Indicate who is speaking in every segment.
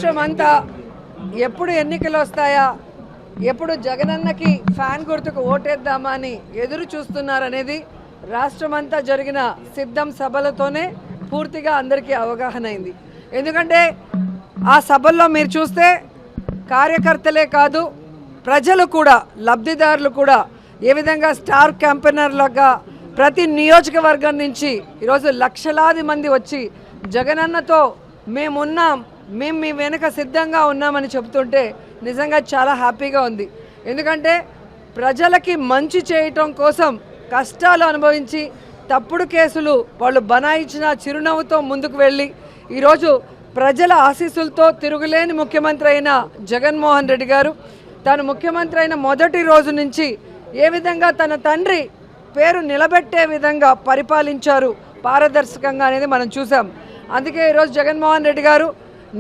Speaker 1: రాష్ట్రం అంతా ఎప్పుడు ఎన్నికలు వస్తాయా, ఎప్పుడు జగనన్నకి ఫ్యాన్ గుర్తుకు ఓటేద్దామా అని ఎదురు చూస్తున్నారనేది రాష్ట్రమంతా జరిగిన సిద్ధం సభలతోనే పూర్తిగా అందరికీ అవగాహన అయింది. ఎందుకంటే ఆ సభల్లో మీరు చూస్తే కార్యకర్తలే కాదు, ప్రజలు కూడా, లబ్ధిదారులు కూడా ఏ విధంగా స్టార్ క్యాంపెయినర్లుగా ప్రతి నియోజకవర్గం నుంచి ఈరోజు లక్షలాది మంది వచ్చి జగనన్నతో మేమున్నాం, మేము మీ వెనుక సిద్ధంగా ఉన్నామని చెబుతుంటే నిజంగా చాలా హ్యాపీగా ఉంది. ఎందుకంటే ప్రజలకి మంచి చేయటం కోసం కష్టాలు అనుభవించి తప్పుడు కేసులు వాళ్ళు బనాయించిన చిరునవ్వుతో ముందుకు వెళ్ళి ఈరోజు ప్రజల ఆశీస్సులతో తిరుగులేని ముఖ్యమంత్రి అయిన జగన్మోహన్ రెడ్డి గారు తాను ముఖ్యమంత్రి అయిన మొదటి రోజు నుంచి ఏ విధంగా తన తండ్రి పేరు నిలబెట్టే విధంగా పరిపాలించారు పారదర్శకంగా అనేది మనం చూసాం. అందుకే ఈరోజు జగన్మోహన్ రెడ్డి గారు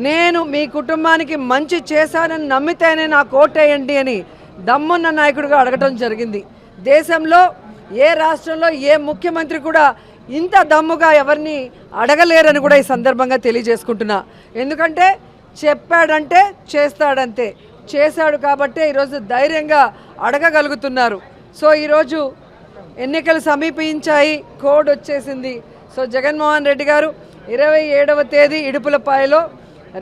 Speaker 1: నేను మీ కుటుంబానికి మంచి చేశానని నమ్మితేనే నాకు ఓటేయండి అని దమ్మున్న నాయకుడిగా అడగటం జరిగింది. దేశంలో ఏ రాష్ట్రంలో ఏ ముఖ్యమంత్రి కూడా ఇంత దమ్ముగా ఎవరిని అడగలేరని కూడా ఈ సందర్భంగా తెలియజేసుకుంటున్నా. ఎందుకంటే చెప్పాడంటే చేస్తాడంతే, చేశాడు కాబట్టే ఈరోజు ధైర్యంగా అడగగలుగుతున్నారు. సో ఈరోజు ఎన్నికలు సమీపించాయి, కోడ్ వచ్చేసింది. సో జగన్మోహన్ రెడ్డి గారు 27వ తేదీ ఇడుపులపాయలో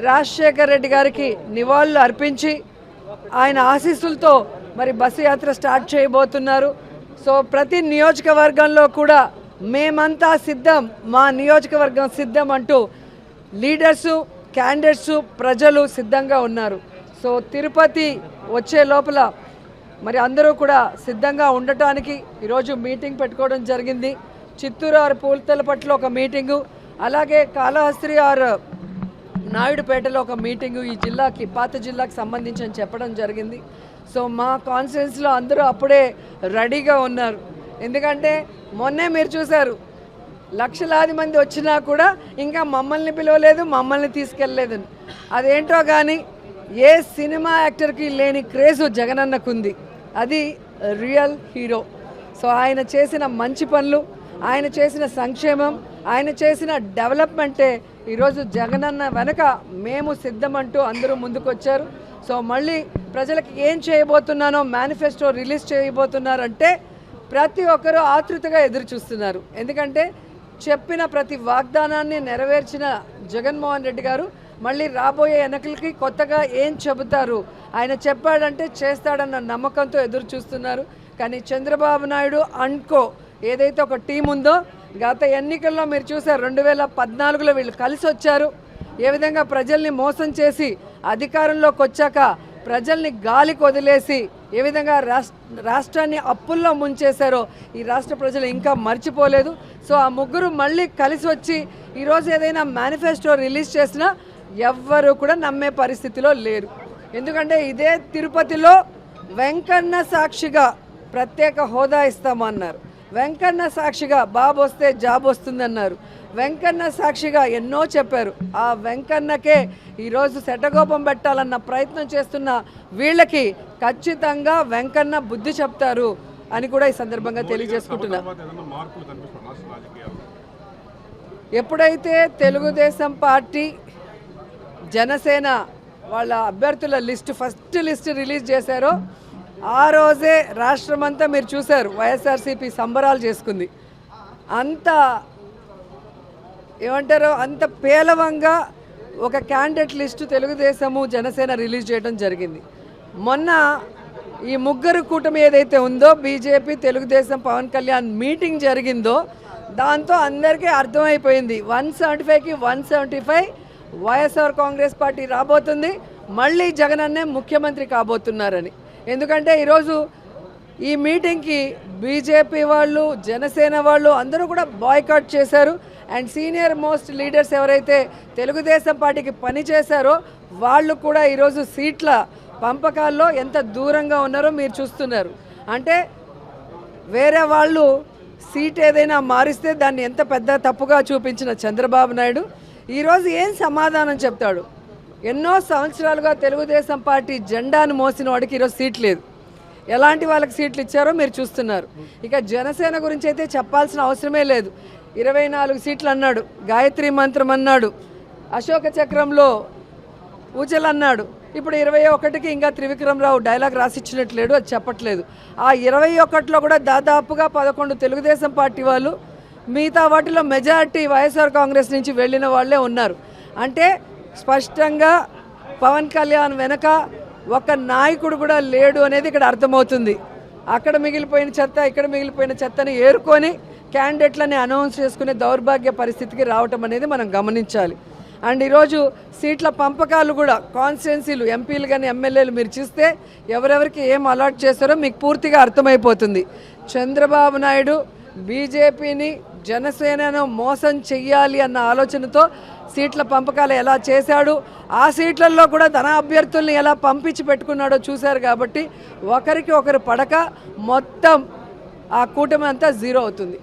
Speaker 1: రాజశేఖర్ రెడ్డి గారికి నివాళులు అర్పించి ఆయన ఆశీస్సులతో మరి బస్సు యాత్ర స్టార్ట్ చేయబోతున్నారు. సో ప్రతి నియోజకవర్గంలో కూడా మేమంతా సిద్ధం, మా నియోజకవర్గం సిద్ధం అంటూ లీడర్సు, క్యాండిడేట్సు, ప్రజలు సిద్ధంగా ఉన్నారు. సో తిరుపతి వచ్చే లోపల మరి అందరూ కూడా సిద్ధంగా ఉండటానికి ఈరోజు మీటింగ్ పెట్టుకోవడం జరిగింది. చిత్తూరు ఆరు పూలతలపట్ల ఒక మీటింగు, అలాగే కాళహస్త్రి ఆరు నాయుడుపేటలో ఒక మీటింగు ఈ జిల్లాకి, పాత జిల్లాకి సంబంధించి అని చెప్పడం జరిగింది. సో మా కాన్స్టిట్యున్సీలో అందరూ అప్పుడే రెడీగా ఉన్నారు. ఎందుకంటే మొన్నే మీరు చూశారు, లక్షలాది మంది వచ్చినా కూడా ఇంకా మమ్మల్ని పిలవలేదు, మమ్మల్ని తీసుకెళ్ళలేదు. అదేంటో కానీ ఏ సినిమా యాక్టర్కి లేని క్రేజు జగనన్నకుంది. అది రియల్ హీరో. సో ఆయన చేసిన మంచి పనులు, ఆయన చేసిన సంక్షేమం, ఆయన చేసిన డెవలప్మెంటే ఈరోజు జగనన్న వెనక మేము సిద్ధమంటూ అందరూ ముందుకొచ్చారు. సో మళ్ళీ ప్రజలకు ఏం చేయబోతున్నానో మేనిఫెస్టో రిలీజ్ చేయబోతున్నారంటే ప్రతి ఒక్కరూ ఆతృతగా ఎదురు చూస్తున్నారు. ఎందుకంటే చెప్పిన ప్రతి వాగ్దానాన్ని నెరవేర్చిన జగన్మోహన్ రెడ్డి గారు మళ్ళీ రాబోయే ఎన్నికలకి కొత్తగా ఏం చెబుతారు, ఆయన చెప్పాడంటే చేస్తాడన్న నమ్మకంతో ఎదురు చూస్తున్నారు. కానీ చంద్రబాబు నాయుడు అండ్కో ఏదైతే ఒక టీం ఉందో, గత ఎన్నికల్లో మీరు చూసారు 2014లో వీళ్ళు కలిసి వచ్చారు. ఏ విధంగా ప్రజల్ని మోసం చేసి అధికారంలోకి వచ్చాక ప్రజల్ని గాలికి వదిలేసి ఏ విధంగా రాష్ట్రాన్ని అప్పుల్లో ముంచేశారో ఈ రాష్ట్ర ప్రజలు ఇంకా మర్చిపోలేదు. సో ఆ ముగ్గురు మళ్ళీ కలిసి వచ్చి ఈరోజు ఏదైనా మేనిఫెస్టో రిలీజ్ చేసినా ఎవ్వరూ కూడా నమ్మే పరిస్థితిలో లేరు. ఎందుకంటే ఇదే తిరుపతిలో వెంకన్న సాక్షిగా ప్రత్యేక హోదా ఇస్తామన్నారు, వెంకన్న సాక్షిగా బాబు వస్తే జాబ్ వస్తుందన్నారు, వెంకన్న సాక్షిగా ఎన్నో చెప్పారు. ఆ వెంకన్నకే ఈరోజు శటగోపం పెట్టాలన్న ప్రయత్నం చేస్తున్న వీళ్ళకి ఖచ్చితంగా వెంకన్న బుద్ధి చెప్తారు అని కూడా ఈ సందర్భంగా తెలియజేసుకుంటున్నా. ఎప్పుడైతే తెలుగుదేశం పార్టీ, జనసేన వాళ్ళ అభ్యర్థుల ఫస్ట్ లిస్ట్ రిలీజ్ చేశారో ఆ రోజే రాష్ట్రమంతా మీరు చూశారు వైఎస్ఆర్సీపీ సంబరాలు చేసుకుంది. అంత ఏమంటారో అంత పేలవంగా ఒక candidate list Telugu Desam, Janasena release చేయడం జరిగింది. మొన్న ఈ ముగ్గురు కూటమి ఏదైతే ఉందో, బీజేపీ, తెలుగుదేశం, పవన్ కళ్యాణ్ మీటింగ్ జరిగిందో దాంతో అందరికీ అర్థమైపోయింది 175కి 175 వైఎస్ఆర్ కాంగ్రెస్ పార్టీ రాబోతుంది, మళ్ళీ జగనన్నే ముఖ్యమంత్రి కాబోతున్నారని. ఎందుకంటే ఈరోజు ఈ మీటింగ్కి బీజేపీ వాళ్ళు, జనసేన వాళ్ళు అందరూ కూడా బాయ్కాట్ చేశారు. అండ్ సీనియర్ మోస్ట్ లీడర్స్ ఎవరైతే తెలుగుదేశం పార్టీకి పనిచేశారో వాళ్ళు కూడా ఈరోజు సీట్ల పంపకాల్లో ఎంత దూరంగా ఉన్నారో మీరు చూస్తున్నారు. అంటే వేరే వాళ్ళు సీట్ ఏదైనా మారిస్తే దాన్ని ఎంత పెద్ద తప్పుగా చూపించిన చంద్రబాబు నాయుడు ఈరోజు ఏం సమాధానం చెప్తాడు? ఎన్నో సంవత్సరాలుగా తెలుగుదేశం పార్టీ జెండాను మోసిన వాడికి ఈరోజు సీట్ లేదు. ఎలాంటి వాళ్ళకి సీట్లు ఇచ్చారో మీరు చూస్తున్నారు. ఇక జనసేన గురించి అయితే చెప్పాల్సిన అవసరమే లేదు. 24 సీట్లు అన్నాడు, గాయత్రి మంత్రం అన్నాడు, అశోక చక్రంలో ఊచలు అన్నాడు. ఇప్పుడు 21కి ఇంకా త్రివిక్రమరావు డైలాగ్ రాసిచ్చినట్లేడు, అది చెప్పట్లేదు. ఆ 21లో కూడా దాదాపుగా 11 తెలుగుదేశం పార్టీ వాళ్ళు, మిగతా వాటిలో మెజారిటీ వైఎస్ఆర్ కాంగ్రెస్ నుంచి వెళ్ళిన వాళ్ళే ఉన్నారు. అంటే స్పష్టంగా పవన్ కళ్యాణ్ వెనక ఒక నాయకుడు కూడా లేడు అనేది ఇక్కడ అర్థమవుతుంది. అక్కడ మిగిలిపోయిన చెత్త, ఇక్కడ మిగిలిపోయిన చెత్తని ఏరుకొని క్యాండిడేట్లని అనౌన్స్ చేసుకునే దౌర్భాగ్య పరిస్థితికి రావటం అనేది మనం గమనించాలి. అండ్ ఈరోజు సీట్ల పంపకాలు కూడా కాన్స్టిట్యున్సీలు, ఎంపీలు కానీ ఎమ్మెల్యేలు మీరు చూస్తే ఎవరెవరికి ఏం అలాట్ చేస్తారో మీకు పూర్తిగా అర్థమైపోతుంది. చంద్రబాబు నాయుడు బీజేపీని, జనసేనను మోసం చెయ్యాలి అన్న ఆలోచనతో సీట్ల పంపకాలు ఎలా చేశాడు, ఆ సీట్లలో కూడా తన అభ్యర్థుల్ని ఎలా పంపించి పెట్టుకున్నాడో చూశారు. కాబట్టి ఒకరికి ఒకరు పడక మొత్తం ఆ కూటమి అంతా జీరో అవుతుంది.